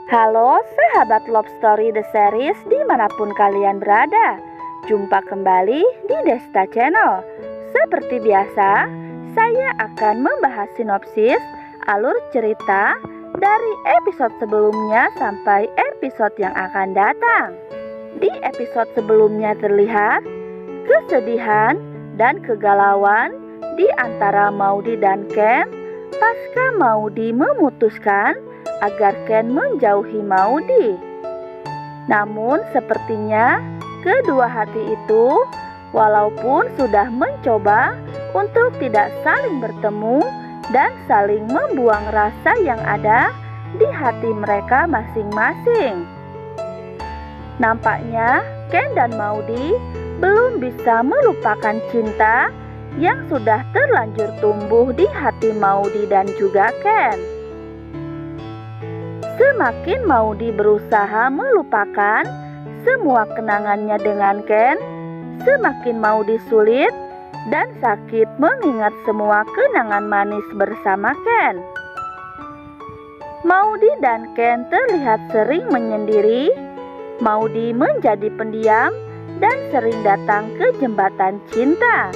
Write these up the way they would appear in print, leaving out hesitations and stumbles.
Halo sahabat Love Story The Series dimanapun kalian berada. Jumpa kembali di Desta Channel. Seperti biasa, saya akan membahas sinopsis alur cerita dari episode sebelumnya sampai episode yang akan datang. Di episode sebelumnya terlihat kesedihan dan kegalauan di antara Maudy dan Ken pasca Maudy memutuskan agar Ken menjauhi Maudy. Namun sepertinya kedua hati itu walaupun sudah mencoba untuk tidak saling bertemu dan saling membuang rasa yang ada di hati mereka masing-masing. Nampaknya Ken dan Maudy belum bisa melupakan cinta yang sudah terlanjur tumbuh di hati Maudy dan juga Ken. Semakin Maudy berusaha melupakan semua kenangannya dengan Ken, semakin Maudy sulit dan sakit mengingat semua kenangan manis bersama Ken. Maudy dan Ken terlihat sering menyendiri. Maudy menjadi pendiam dan sering datang ke jembatan cinta.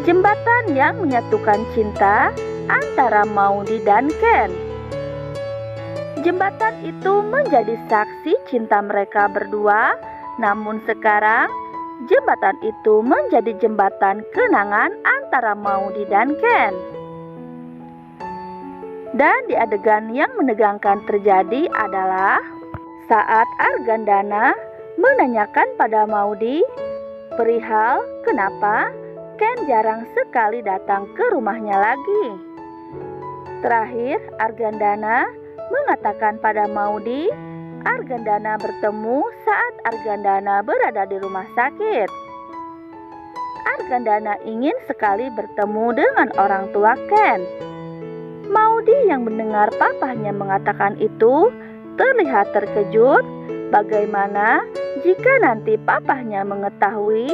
Jembatan yang menyatukan cinta antara Maudy dan Ken. Jembatan itu menjadi saksi cinta mereka berdua, namun sekarang jembatan itu menjadi jembatan kenangan antara Maudy dan Ken. Dan di adegan yang menegangkan terjadi adalah saat Argandana menanyakan pada Maudy perihal kenapa Ken jarang sekali datang ke rumahnya lagi. Terakhir Argandana mengatakan pada Maudy, Argandana bertemu saat Argandana berada di rumah sakit. Argandana ingin sekali bertemu dengan orang tua Ken. Maudy yang mendengar papahnya mengatakan itu terlihat terkejut. Bagaimana jika nanti papahnya mengetahui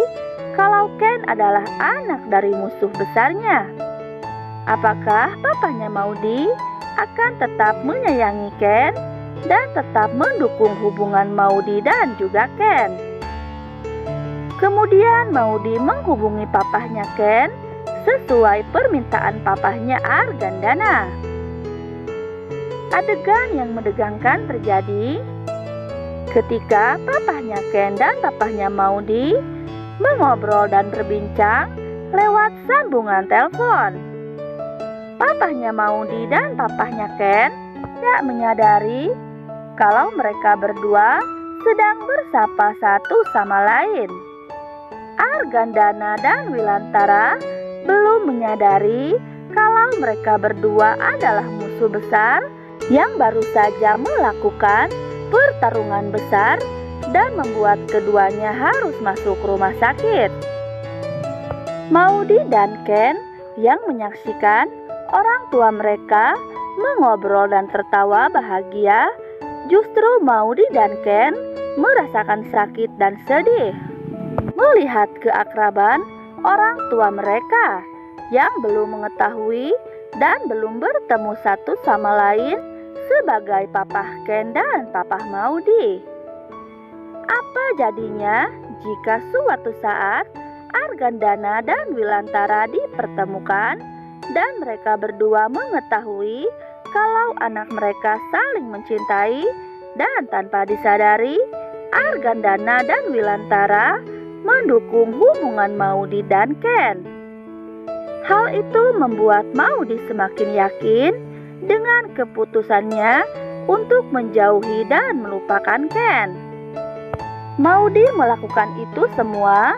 kalau Ken adalah anak dari musuh besarnya? Apakah papahnya Maudy akan tetap menyayangi Ken dan tetap mendukung hubungan Maudy dan juga Ken? Kemudian Maudy menghubungi papahnya Ken sesuai permintaan papahnya Argandana. Adegan yang menegangkan terjadi ketika papahnya Ken dan papahnya Maudy mengobrol dan berbincang lewat sambungan telepon. Papahnya Maudy dan papahnya Ken tidak menyadari kalau mereka berdua sedang bersapa satu sama lain. Argandana dan Wilantara belum menyadari kalau mereka berdua adalah musuh besar yang baru saja melakukan pertarungan besar dan membuat keduanya harus masuk rumah sakit. Maudy dan Ken yang menyaksikan orang tua mereka mengobrol dan tertawa bahagia, justru Maudy dan Ken merasakan sakit dan sedih melihat keakraban orang tua mereka yang belum mengetahui dan belum bertemu satu sama lain sebagai papah Ken dan papah Maudy. Apa jadinya jika suatu saat Argandana dan Wilantara dipertemukan dan mereka berdua mengetahui kalau anak mereka saling mencintai dan tanpa disadari Argandana dan Wilantara mendukung hubungan Maudy dan Ken? Hal itu membuat Maudy semakin yakin dengan keputusannya untuk menjauhi dan melupakan Ken. Maudy melakukan itu semua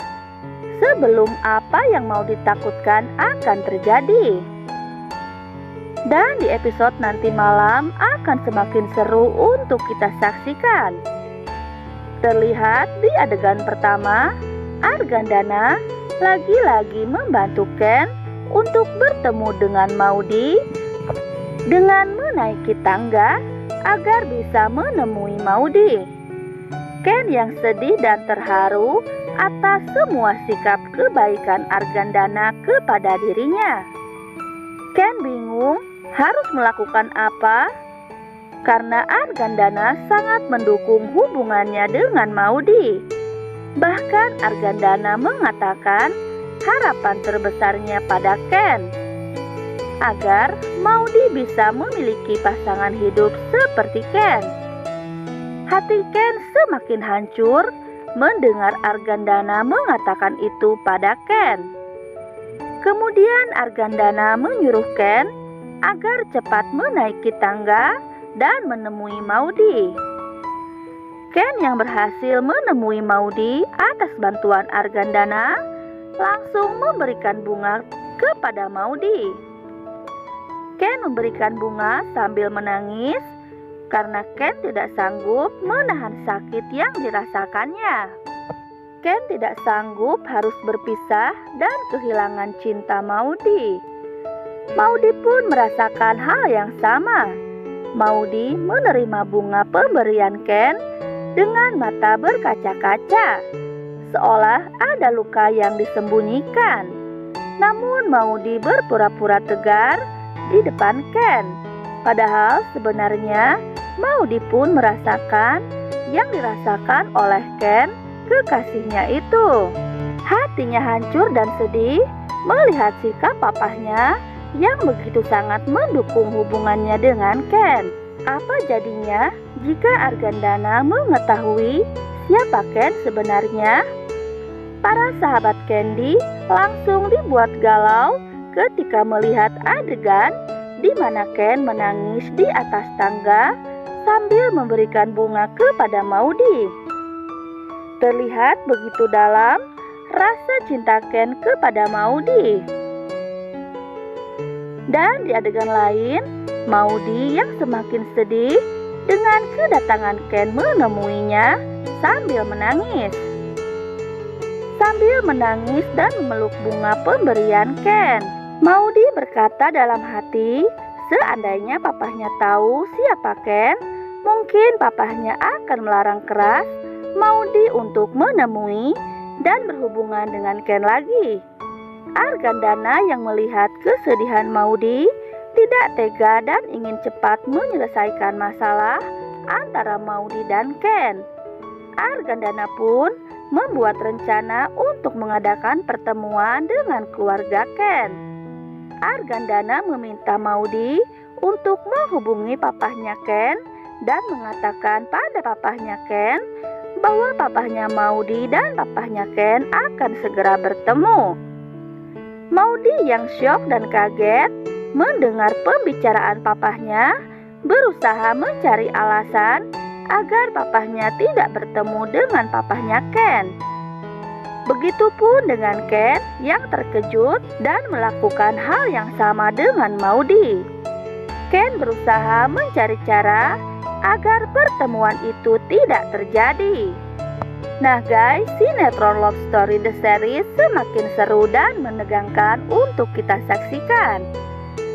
sebelum apa yang Maudy takutkan akan terjadi. Dan di episode nanti malam akan semakin seru untuk kita saksikan. Terlihat di adegan pertama, Argandana lagi-lagi membantu Ken untuk bertemu dengan Maudy dengan menaiki tangga agar bisa menemui Maudy. Ken yang sedih dan terharu atas semua sikap kebaikan Argandana kepada dirinya. Ken bingung harus melakukan apa karena Argandana sangat mendukung hubungannya dengan Maudi. Bahkan Argandana mengatakan harapan terbesarnya pada Ken agar Maudi bisa memiliki pasangan hidup seperti Ken. Hati Ken semakin hancur mendengar Argandana mengatakan itu pada Ken. Kemudian Argandana menyuruh Ken agar cepat menaiki tangga dan menemui Maudi. Ken yang berhasil menemui Maudi atas bantuan Argandana langsung memberikan bunga kepada Maudi. Ken memberikan bunga sambil menangis karena Ken tidak sanggup menahan sakit yang dirasakannya. Ken tidak sanggup harus berpisah dan kehilangan cinta Maudi. Maudi pun merasakan hal yang sama. Maudi menerima bunga pemberian Ken dengan mata berkaca-kaca, seolah ada luka yang disembunyikan. Namun Maudi berpura-pura tegar di depan Ken. Padahal sebenarnya Maudi pun merasakan yang dirasakan oleh Ken, kekasihnya itu. Hatinya hancur dan sedih melihat sikap papahnya yang begitu sangat mendukung hubungannya dengan Ken. Apa jadinya jika Argandana mengetahui siapa Ken sebenarnya? Para sahabat Candy langsung dibuat galau ketika melihat adegan di mana Ken menangis di atas tangga sambil memberikan bunga kepada Maudi. Terlihat begitu dalam rasa cinta Ken kepada Maudi. Dan di adegan lain, Maudi yang semakin sedih dengan kedatangan Ken menemuinya sambil menangis. Sambil menangis dan memeluk bunga pemberian Ken, Maudi berkata dalam hati, seandainya papahnya tahu siapa Ken, mungkin papahnya akan melarang keras Maudi untuk menemui dan berhubungan dengan Ken lagi. Argandana yang melihat kesedihan Maudi tidak tega dan ingin cepat menyelesaikan masalah antara Maudi dan Ken. Argandana pun membuat rencana untuk mengadakan pertemuan dengan keluarga Ken. Argandana meminta Maudi untuk menghubungi papahnya Ken dan mengatakan pada papahnya Ken bahwa papahnya Maudi dan papahnya Ken akan segera bertemu. Maudi yang syok dan kaget mendengar pembicaraan papahnya berusaha mencari alasan agar papahnya tidak bertemu dengan papahnya Ken. Begitupun dengan Ken yang terkejut dan melakukan hal yang sama dengan Maudi. Ken berusaha mencari cara agar pertemuan itu tidak terjadi. Nah guys, sinetron Love Story The Series semakin seru dan menegangkan untuk kita saksikan.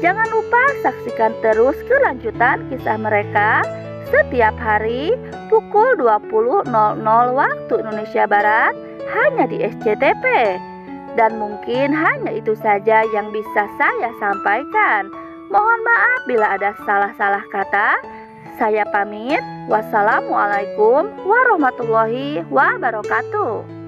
Jangan lupa saksikan terus kelanjutan kisah mereka setiap hari pukul 20.00 waktu Indonesia Barat hanya di SCTV. Dan mungkin hanya itu saja yang bisa saya sampaikan. Mohon maaf bila ada salah-salah kata. Saya pamit. Wassalamualaikum warahmatullahi wabarakatuh.